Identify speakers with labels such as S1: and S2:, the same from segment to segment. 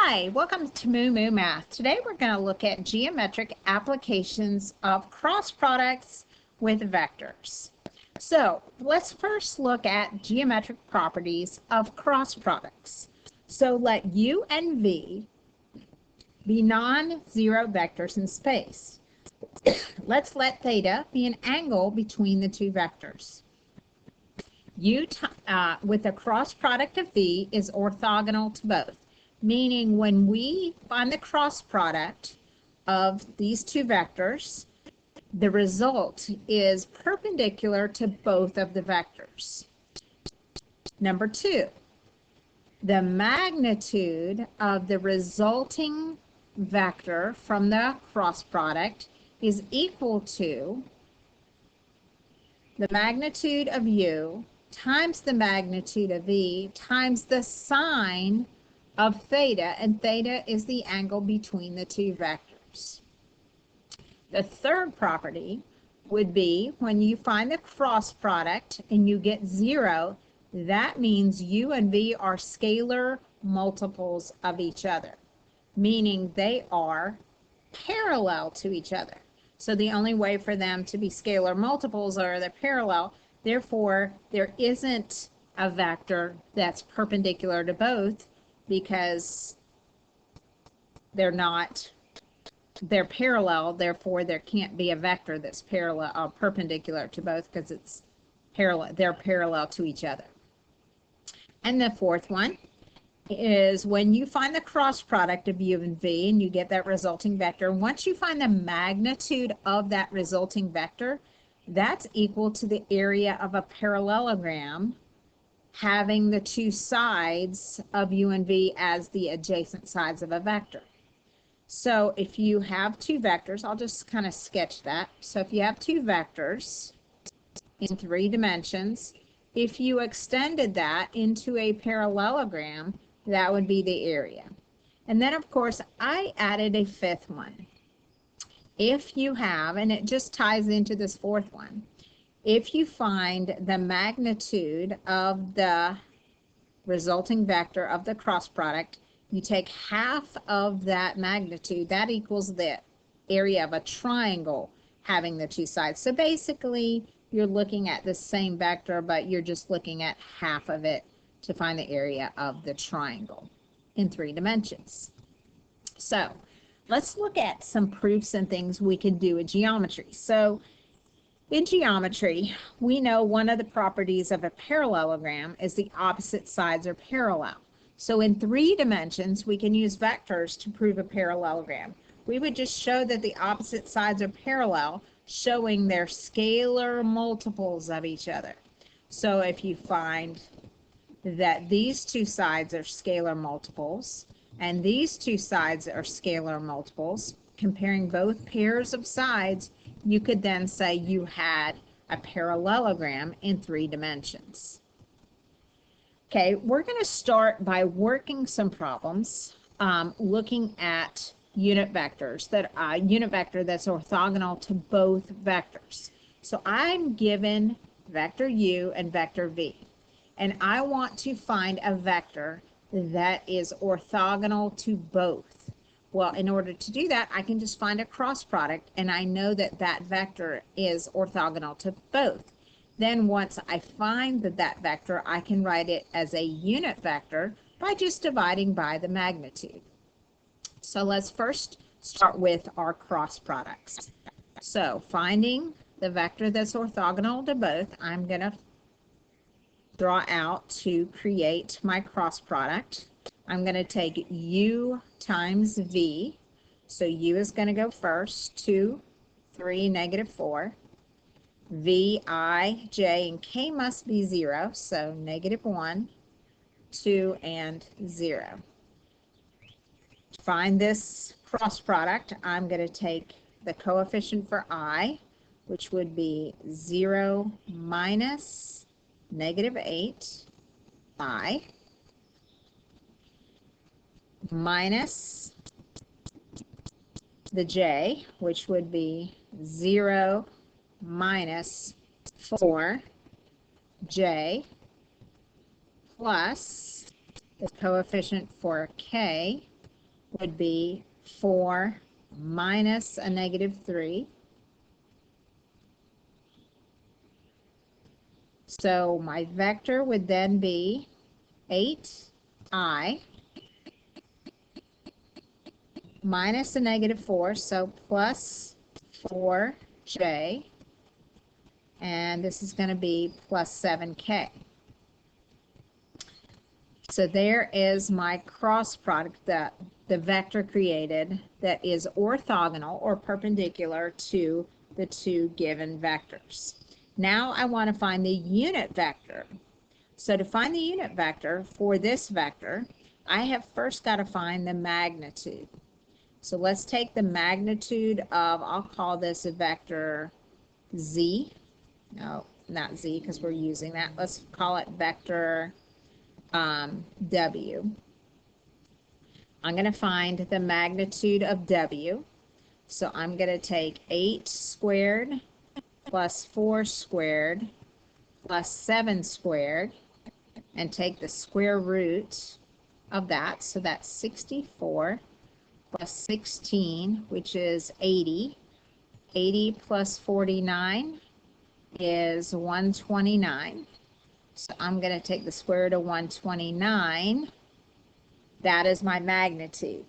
S1: Hi, welcome to MooMooMath. Today we're going to look at geometric applications of cross products with vectors. So let's first look at geometric properties of cross products. So let U and V be non-zero vectors in space. Let's let theta be an angle between the two vectors. U with the cross product of V is orthogonal to both. Meaning when we find the cross product of these two vectors, the result is perpendicular to both of the vectors. Number two, the magnitude of the resulting vector from the cross product is equal to the magnitude of U times the magnitude of V times the sine of theta, and theta is the angle between the two vectors. The third property would be when you find the cross product and you get 0, that means U and V are scalar multiples of each other, meaning they are parallel to each other. So the only way for them to be scalar multiples are they're parallel. Therefore, there isn't a vector that's perpendicular to both, because they're parallel, therefore there can't be a vector that's parallel or perpendicular to both, because it's parallel, they're parallel to each other. And the fourth one is when you find the cross product of U and V and you get that resulting vector, once you find the magnitude of that resulting vector, that's equal to the area of a parallelogram having the two sides of U and V as the adjacent sides of a vector. So if you have two vectors, I'll just kind of sketch that. So if you have two vectors in 3 dimensions, if you extended that into a parallelogram, that would be the area. And then of course I added a 5th one. If you have, and it just ties into this 4th one, if you find the magnitude of the resulting vector of the cross product, you take half of that magnitude, that equals the area of a triangle having the two sides. So basically, you're looking at the same vector, but you're just looking at half of it to find the area of the triangle in 3 dimensions. So let's look at some proofs and things we can do in geometry. So in geometry, we know one of the properties of a parallelogram is the opposite sides are parallel. So in 3 dimensions, we can use vectors to prove a parallelogram. We would just show that the opposite sides are parallel, showing their scalar multiples of each other. So if you find that these two sides are scalar multiples, and these two sides are scalar multiples, comparing both pairs of sides, you could then say you had a parallelogram in 3 dimensions. Okay, we're going to start by working some problems looking at unit vectors, unit vector that's orthogonal to both vectors. So I'm given vector U and vector V, and I want to find a vector that is orthogonal to both. Well, in order to do that, I can just find a cross product, and I know that that vector is orthogonal to both. Then once I find that vector, I can write it as a unit vector by just dividing by the magnitude. So let's first start with our cross products. So finding the vector that's orthogonal to both, I'm going to draw out to create my cross product. I'm going to take U times V. So U is going to go first, 2, 3, -4. V, I, J, and K must be 0. So -1, 2, and 0. To find this cross product, I'm going to take the coefficient for I, which would be 0 minus -8, I, minus the J, which would be 0 minus 4J, plus the coefficient for K, would be 4 minus a negative 3. So my vector would then be 8i minus a negative 4, so plus 4j, and this is going to be plus 7k. So there is my cross product, that the vector created that is orthogonal or perpendicular to the two given vectors. Now I want to find the unit vector. So to find the unit vector for this vector, I have first got to find the magnitude. So let's take the magnitude of, I'll call this a vector z. No, not z because we're using that. Let's call it vector w. I'm going to find the magnitude of w. So I'm going to take 8 squared plus 4 squared plus 7 squared and take the square root of that. So that's 64 plus 16, which is 80. 80 plus 49 is 129. So I'm going to take the square root of 129. That is my magnitude.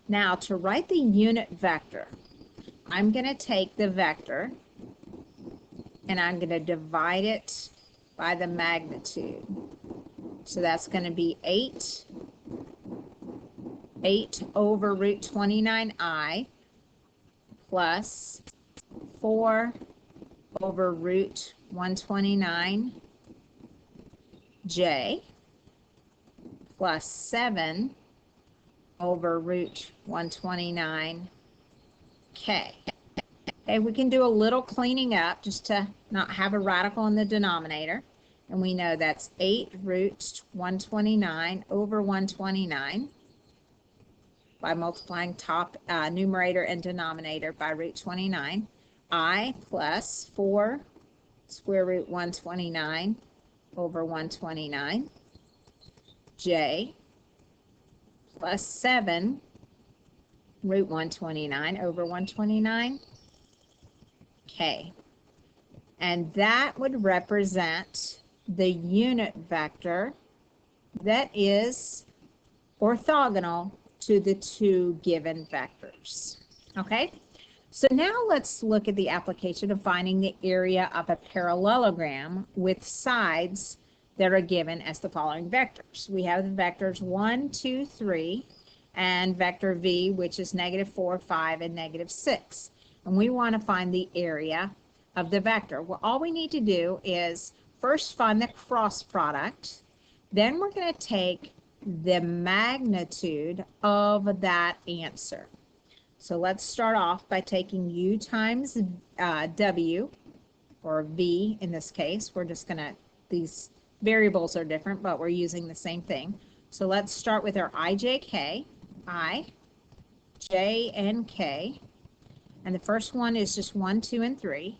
S1: Now to write the unit vector, I'm going to take the vector and I'm going to divide it by the magnitude. So that's going to be 8 over root 29i plus 4 over root 129j plus 7 over root 129k. Okay, we can do a little cleaning up just to not have a radical in the denominator. And we know that's 8 root 129 over 129 by multiplying top numerator and denominator by root 29. I plus 4 square root 129 over 129. J plus 7 root 129 over 129. K. And that would represent the unit vector that is orthogonal to the two given vectors. Okay, so now let's look at the application of finding the area of a parallelogram with sides that are given as the following vectors. We have the vectors 1, 2, 3, and vector v, which is negative 4, 5, and negative 6. And we want to find the area of the vector. Well, all we need to do is first find the cross product. Then we're going to take the magnitude of that answer. So let's start off by taking u times w, or v in this case. We're just going to, these variables are different, but we're using the same thing. So let's start with our ijk, I, j, and k. And the first one is just 1, 2, and 3.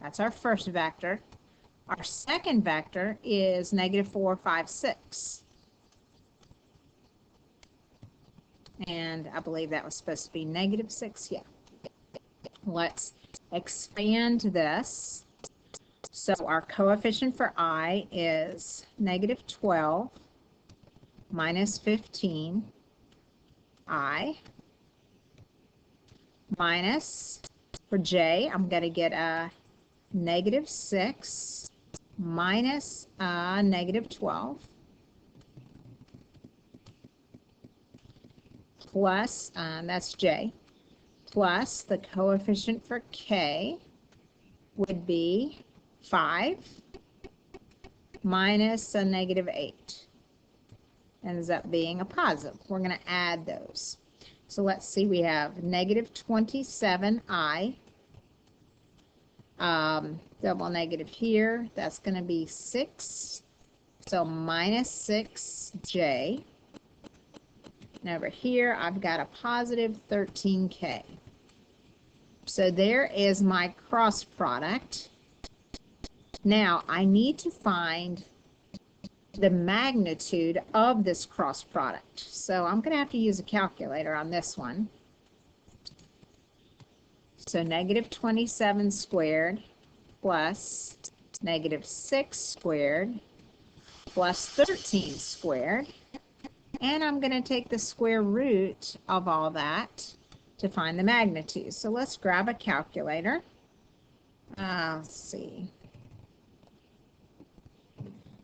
S1: That's our first vector. Our second vector is negative 4, 5, 6. And I believe that was supposed to be negative 6. Yeah. Let's expand this. So our coefficient for I is negative 12 minus 15 I minus, for j, I'm going to get a negative 6 minus negative 12 plus, that's j, plus the coefficient for k would be 5 minus a negative 8. Ends up being a positive. We're going to add those. So let's see, we have negative 27i, double negative here, that's going to be 6, so minus 6j. And over here, I've got a positive 13k. So there is my cross product. Now, I need to find the magnitude of this cross product. So I'm going to have to use a calculator on this one. So negative 27 squared plus negative 6 squared plus 13 squared. And I'm going to take the square root of all that to find the magnitude. So let's grab a calculator. Let's see.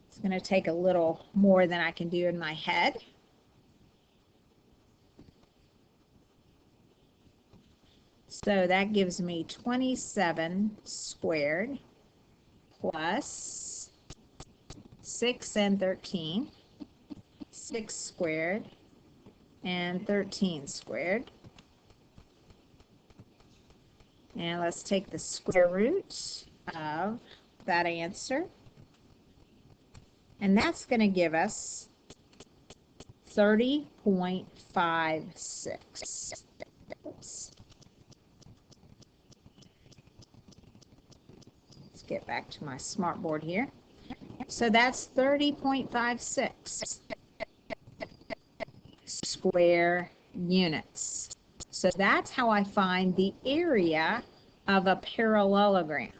S1: It's going to take a little more than I can do in my head. So that gives me 27 squared plus 6 and 13. 6 squared and 13 squared. And let's take the square root of that answer. And that's going to give us 30.56. Oops. Let's get back to my smartboard here. So that's 30.56 square units. So that's how I find the area of a parallelogram.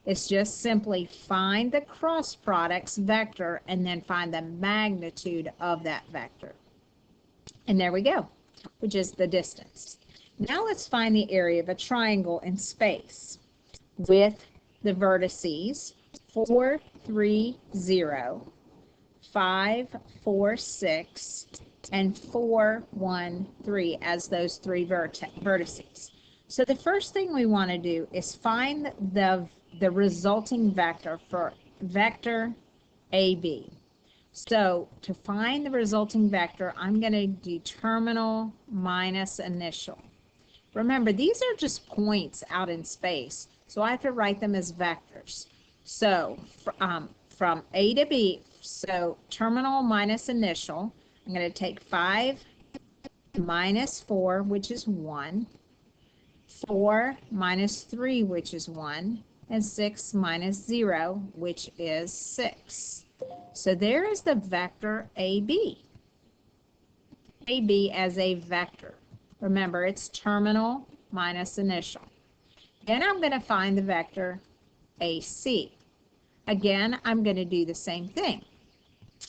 S1: It's just simply find the cross product's vector and then find the magnitude of that vector. And there we go, which is the distance. Now let's find the area of a triangle in space with the vertices 4, 3, 0, 5, 4, 6, and 4, 1, 3 as those three vertices. So the first thing we want to do is find the resulting vector for vector AB. So to find the resulting vector, I'm going to do terminal minus initial. Remember, these are just points out in space, so I have to write them as vectors. So from A to B, so terminal minus initial, I'm going to take 5 minus 4, which is 1, 4 minus 3, which is 1, and 6 minus 0, which is 6. So there is the vector AB. AB as a vector. Remember, it's terminal minus initial. Then I'm going to find the vector AC. Again, I'm going to do the same thing.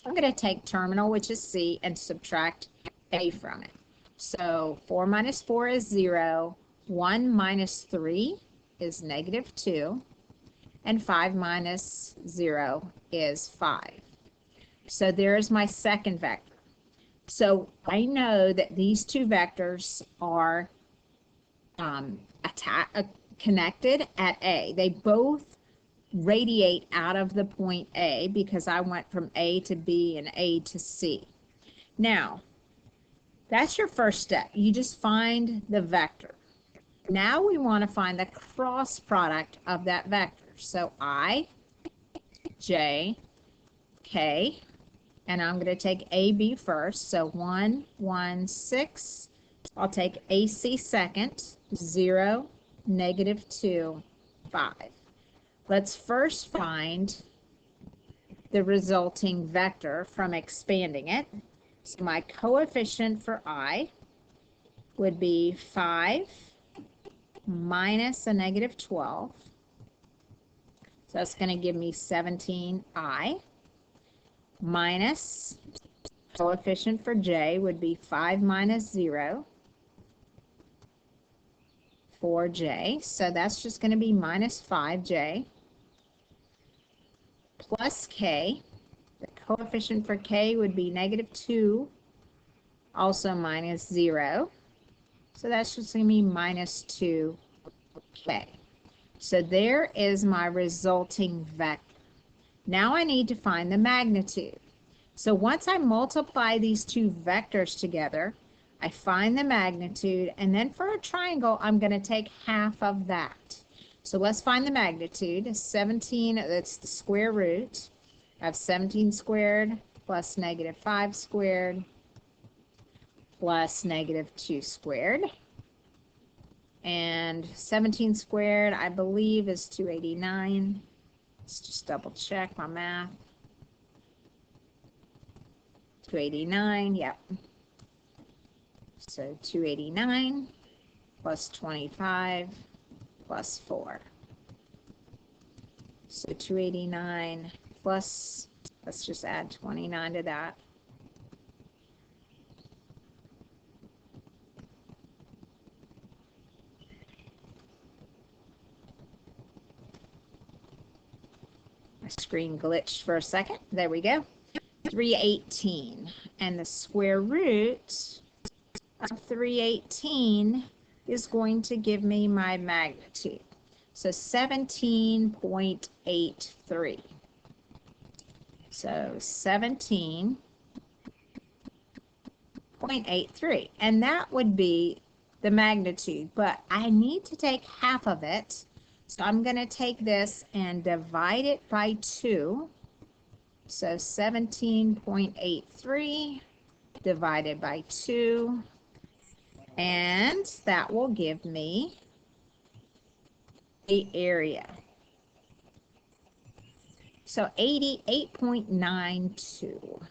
S1: I'm going to take terminal, which is C, and subtract A from it. So 4 minus 4 is 0. 1 minus 3 is negative 2. And 5 minus 0 is 5. So there's my second vector. So I know that these two vectors are connected at A. They both radiate out of the point A because I went from A to B and A to C. Now, that's your first step. You just find the vector. Now we want to find the cross product of that vector. So I, J, K, and I'm going to take AB first. So 1, 1, 6. I'll take AC second. 0, negative 2, 5. Let's first find the resulting vector from expanding it. So my coefficient for I would be 5 minus a negative 12. So that's going to give me 17I. Minus coefficient for J would be 5 minus 0. 4J. So that's just going to be minus 5J. Plus K. The coefficient for K would be negative 2. Also minus 0. So that's just going to be minus 2K. So there is my resulting vector. Now I need to find the magnitude. So once I multiply these two vectors together, I find the magnitude, and then for a triangle, I'm going to take half of that. So let's find the magnitude. 17, that's the square root of 17 squared plus negative 5 squared plus negative 2 squared. And 17 squared, I believe, is 289. Let's just double check my math. 289, yep. So 289 plus 25 plus 4. So 289 plus, let's just add 29 to that. My screen glitched for a second. There we go. 318. And the square root of 318 is going to give me my magnitude. So 17.83. So 17.83. And that would be the magnitude. But I need to take half of it. So I'm going to take this and divide it by 2. So 17.83 divided by 2. And that will give me the area. So 88.92.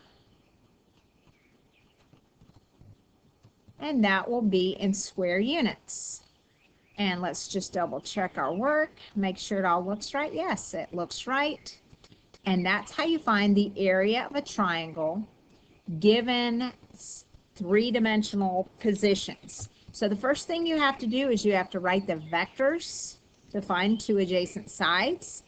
S1: And that will be in square units. And let's just double check our work, make sure it all looks right. Yes, it looks right. And that's how you find the area of a triangle given three-dimensional positions. So the first thing you have to do is you have to write the vectors to find two adjacent sides.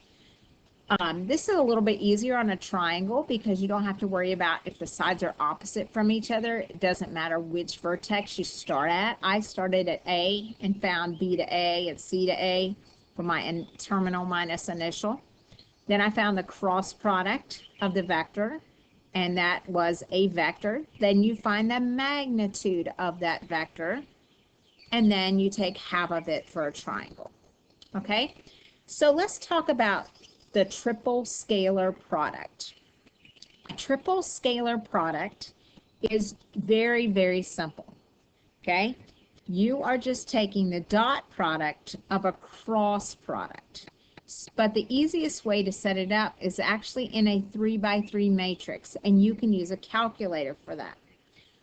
S1: This is a little bit easier on a triangle because you don't have to worry about if the sides are opposite from each other. It doesn't matter which vertex you start at. I started at A and found B to A and C to A for my terminal minus initial. Then I found the cross product of the vector, and that was a vector. Then you find the magnitude of that vector, and then you take half of it for a triangle. Okay, so let's talk about the triple scalar product. A triple scalar product is very, very simple. Okay, you are just taking the dot product of a cross product. But the easiest way to set it up is actually in a 3x3 matrix, and you can use a calculator for that.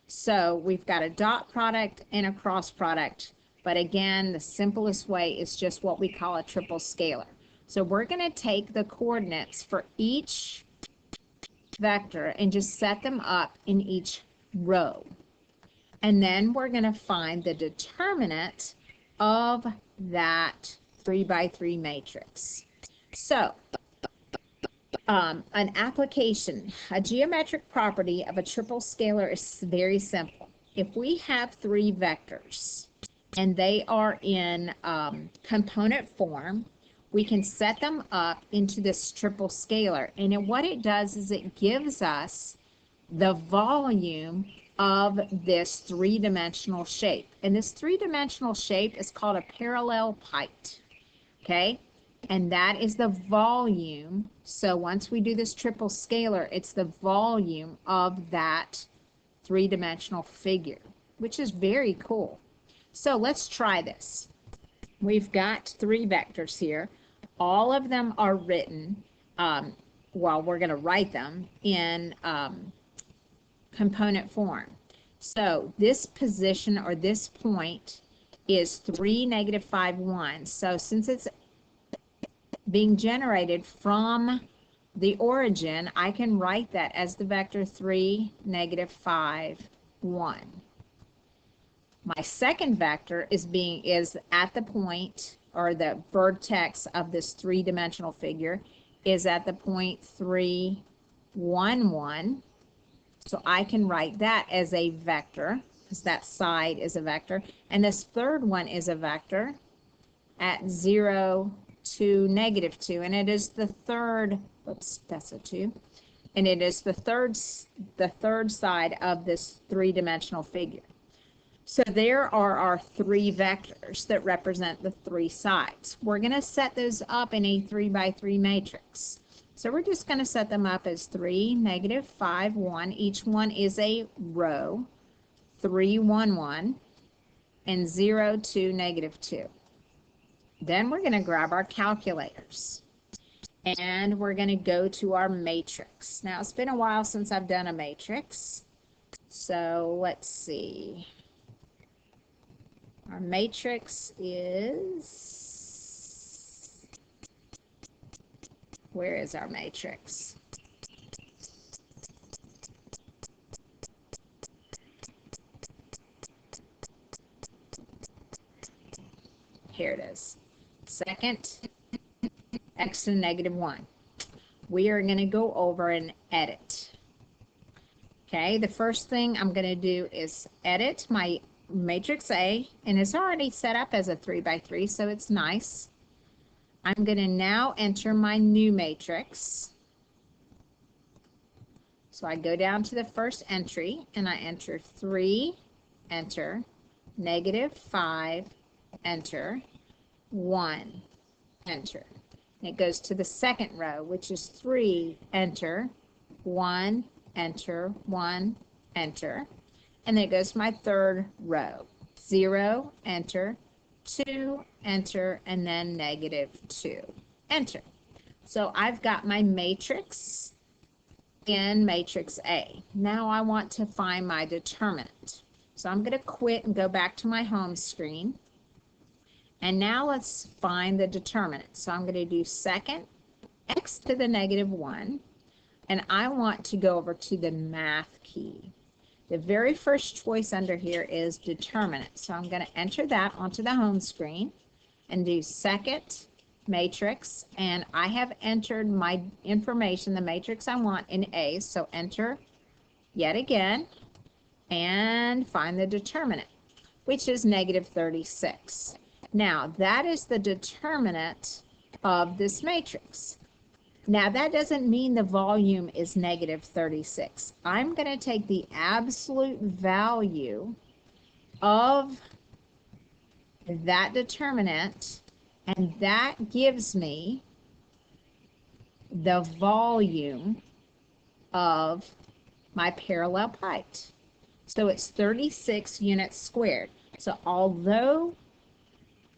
S1: So we've got a dot product and a cross product, but again, the simplest way is just what we call a triple scalar. So we're going to take the coordinates for each vector and just set them up in each row. And then we're going to find the determinant of that 3x3 matrix. So an application, a geometric property of a triple scalar is very simple. If we have three vectors and they are in component form, we can set them up into this triple scalar. And what it does is it gives us the volume of this three-dimensional shape. And this three-dimensional shape is called a parallel pipe. Okay? And that is the volume. So once we do this triple scalar, it's the volume of that three-dimensional figure, which is very cool. So let's try this. We've got three vectors here. All of them are written, well, we're going to write them in component form. So this position or this point is 3, negative 5, 1. So since it's being generated from the origin, I can write that as the vector 3, negative 5, 1. My second vector is at the point or the vertex of this three-dimensional figure is at the point 3, 1, 1. So I can write that as a vector because that side is a vector. And this third one is a vector at 0, 2, negative 2. And it is the third, oops, that's a 2. And it is the third side of this three-dimensional figure. So there are our three vectors that represent the three sides. We're going to set those up in a 3x3 matrix. So we're just going to set them up as 3, negative 5, 1. Each one is a row, 3, 1, 1, and 0, 2, negative 2. Then we're going to grab our calculators. And we're going to go to our matrix. Now, it's been a while since I've done a matrix. So let's see. Our matrix is, where is our matrix? Here it is. Second, x to the negative 1. We are going to go over and edit. Okay, the first thing I'm going to do is edit my matrix A, and it's already set up as a 3 by 3, so it's nice. I'm going to now enter my new matrix. So I go down to the first entry, and I enter 3, enter, negative 5, enter, 1, enter. And it goes to the second row, which is 3, enter, 1, enter, 1, enter. And then it goes to my third row, 0, enter, 2, enter, and then negative 2, enter. So I've got my matrix in matrix A. Now I want to find my determinant. So I'm going to quit and go back to my home screen. And now let's find the determinant. So I'm going to do second, x to the negative 1. And I want to go over to the math key. The very first choice under here is determinant. So I'm going to enter that onto the home screen and do second matrix. And I have entered my information, the matrix I want in A. So enter yet again and find the determinant, which is negative 36. Now that is the determinant of this matrix. Now that doesn't mean the volume is negative 36. I'm going to take the absolute value of that determinant, and that gives me the volume of my parallel pipe. So it's 36 units squared. So although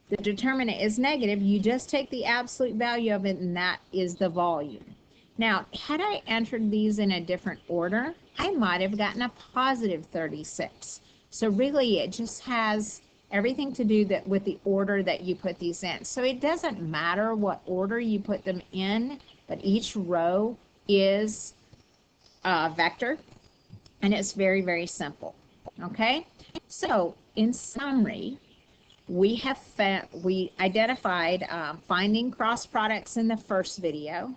S1: the determinant is negative, you just take the absolute value of it, and that is the volume. Now, had I entered these in a different order, I might have gotten a positive 36. So really, it just has everything to do with the order that you put these in. So it doesn't matter what order you put them in, but each row is a vector, and it's very, very simple. Okay? So in summary, we identified finding cross products in the first video,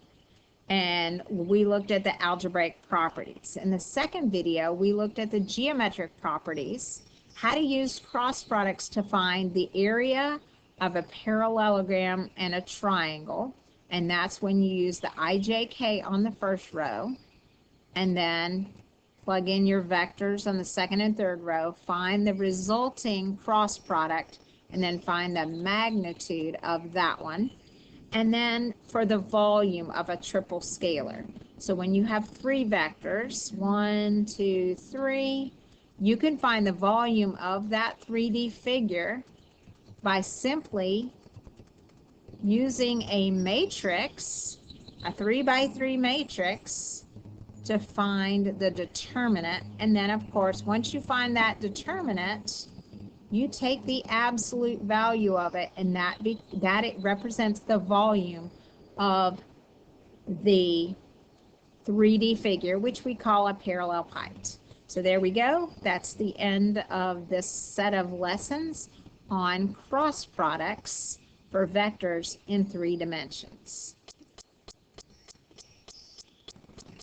S1: and we looked at the algebraic properties. In the second video, we looked at the geometric properties, how to use cross products to find the area of a parallelogram and a triangle, and that's when you use the IJK on the first row, and then plug in your vectors on the second and third row, find the resulting cross product, and then find the magnitude of that one. And then for the volume of a triple scalar. So when you have 3 vectors, 1, 2, 3, you can find the volume of that 3D figure by simply using a matrix, a 3 by 3 matrix, to find the determinant. And then of course, once you find that determinant, you take the absolute value of it, and that it represents the volume of the 3D figure, which we call a parallel pipe. So there we go. That's the end of this set of lessons on cross products for vectors in 3 dimensions.